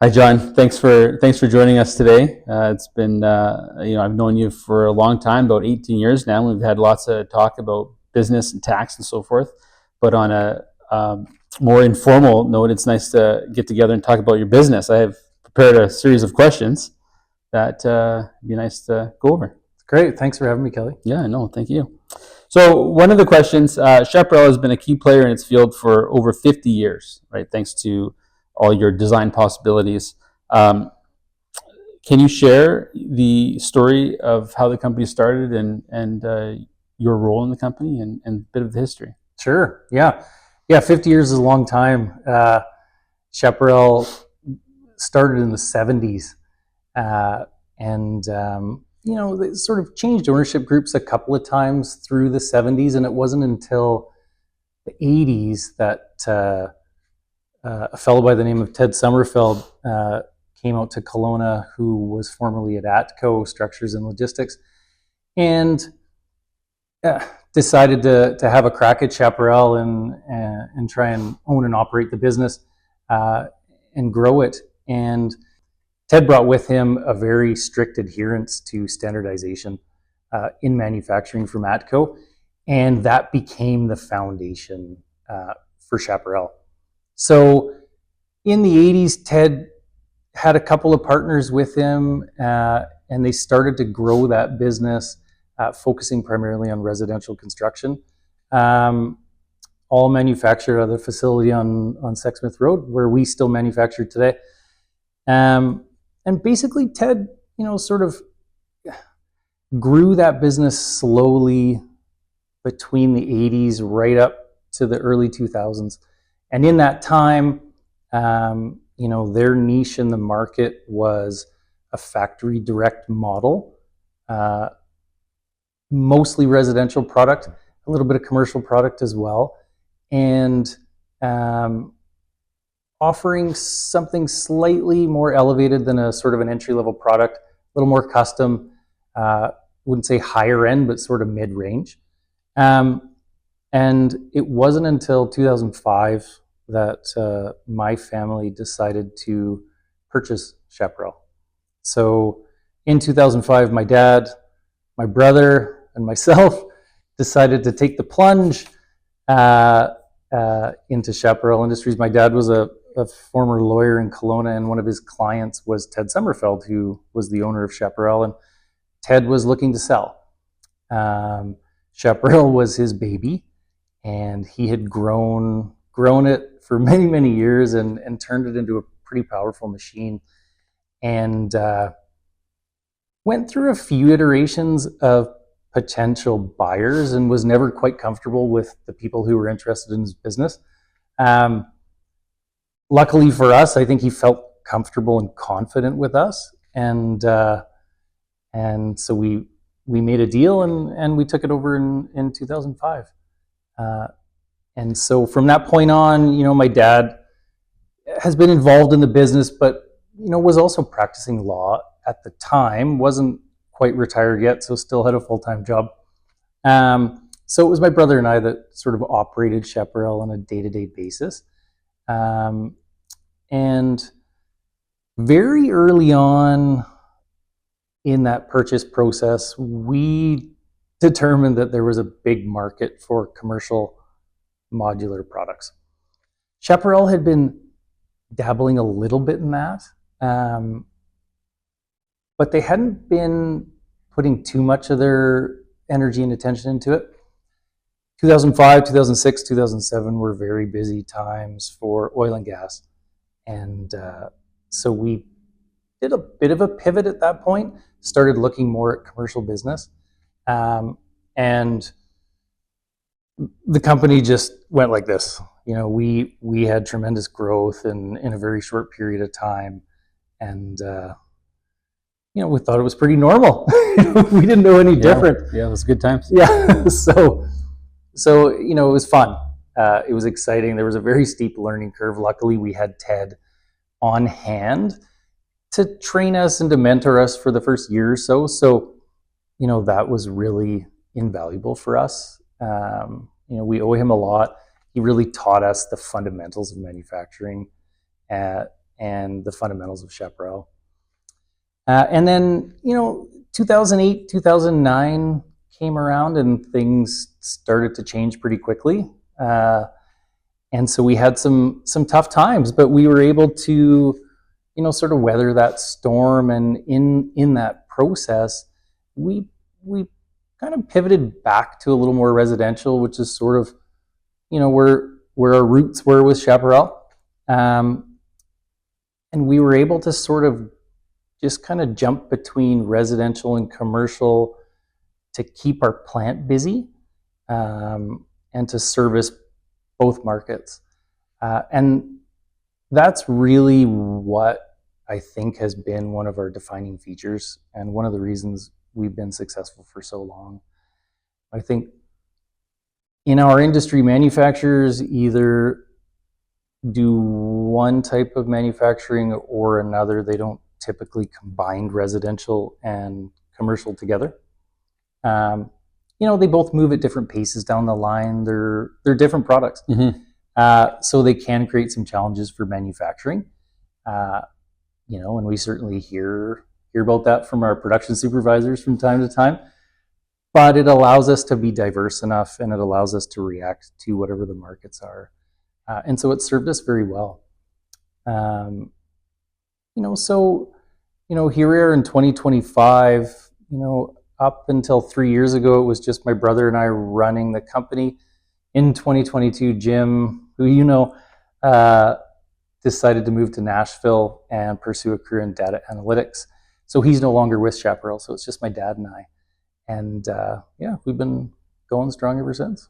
Hi, John. Thanks for joining us today. It's been I've known you for a long time, about 18 years now. We've had lots of talk about business and tax and so forth, but on a more informal note, it's nice to get together and talk about your business. I have prepared a series of questions that be nice to go over. Great. Thanks for having me, Kelly. Yeah, no, thank you. So one of the questions, Chaparral has been a key player in its field for over 50 years, right? Thanks to all your design possibilities. Um, can you share the story of how the company started and your role in the company and a bit of the history? Sure. Yeah. Yeah. 50 years is a long time. Chaparral started in the 70s. They sort of changed ownership groups a couple of times through the 70s. And it wasn't until the 80s that a fellow by the name of Ted Sommerfeld came out to Kelowna, who was formerly at ATCO Structures and Logistics, and decided to have a crack at Chaparral and try and own and operate the business and grow it. And Ted brought with him a very strict adherence to standardization in manufacturing from ATCO, and that became the foundation for Chaparral. So in the 80s, Ted had a couple of partners with him, and they started to grow that business, focusing primarily on residential construction, all manufactured at a facility on Sexsmith Road, where we still manufacture today. And basically, Ted, sort of grew that business slowly between the 80s right up to the early 2000s. And in that time, their niche in the market was a factory direct model, mostly residential product, a little bit of commercial product as well, and offering something slightly more elevated than a sort of an entry-level product, a little more custom, wouldn't say higher end, but sort of mid-range. And it wasn't until 2005 that my family decided to purchase Chaparral. So in 2005, my dad, my brother, and myself decided to take the plunge into Chaparral Industries. My dad was a former lawyer in Kelowna, and one of his clients was Ted Sommerfeld, who was the owner of Chaparral, and Ted was looking to sell. Chaparral was his baby, and he had grown it for many, many years and turned it into a pretty powerful machine, and went through a few iterations of potential buyers and was never quite comfortable with the people who were interested in his business. Luckily for us, I think he felt comfortable and confident with us, and so we made a deal and we took it over in 2005. And so from that point on, my dad has been involved in the business, but was also practicing law at the time. Wasn't quite retired yet, so still had a full-time job. So it was my brother and I that sort of operated Chaparral on a day-to-day basis. And very early on in that purchase process, we determined that there was a big market for commercial modular products. Chaparral had been dabbling a little bit in that, but they hadn't been putting too much of their energy and attention into it. 2005, 2006, 2007 were very busy times for oil and gas. And so we did a bit of a pivot at that point, started looking more at commercial business. And the company just went like this. We had tremendous growth in a very short period of time. And we thought it was pretty normal. We didn't know any different. Yeah, it was good times. Yeah. So it was fun. It was exciting. There was a very steep learning curve. Luckily, we had Ted on hand to train us and to mentor us for the first year or so. So, that was really invaluable for us. We owe him a lot. He really taught us the fundamentals of manufacturing. and the fundamentals of Chaparral. And then, 2008, 2009 came around and things started to change pretty quickly. And so we had some tough times, but we were able to, sort of weather that storm. And in that process, we kind of pivoted back to a little more residential, which is sort of, where our roots were with Chaparral. And we were able to sort of just kind of jump between residential and commercial to keep our plant busy, and to service both markets. And that's really what I think has been one of our defining features and one of the reasons we've been successful for so long. I think in our industry, manufacturers either do one type of manufacturing or another. They don't typically combine residential and commercial together. They both move at different paces down the line. They're different products. So they can create some challenges for manufacturing. And we certainly hear about that from our production supervisors from time to time. But it allows us to be diverse enough, and it allows us to react to whatever the markets are. And so it served us very well. Here we are in 2025, up until 3 years ago, it was just my brother and I running the company. In 2022, Jim, who decided to move to Nashville and pursue a career in data analytics. So he's no longer with Chaparral, so it's just my dad and I. And we've been going strong ever since.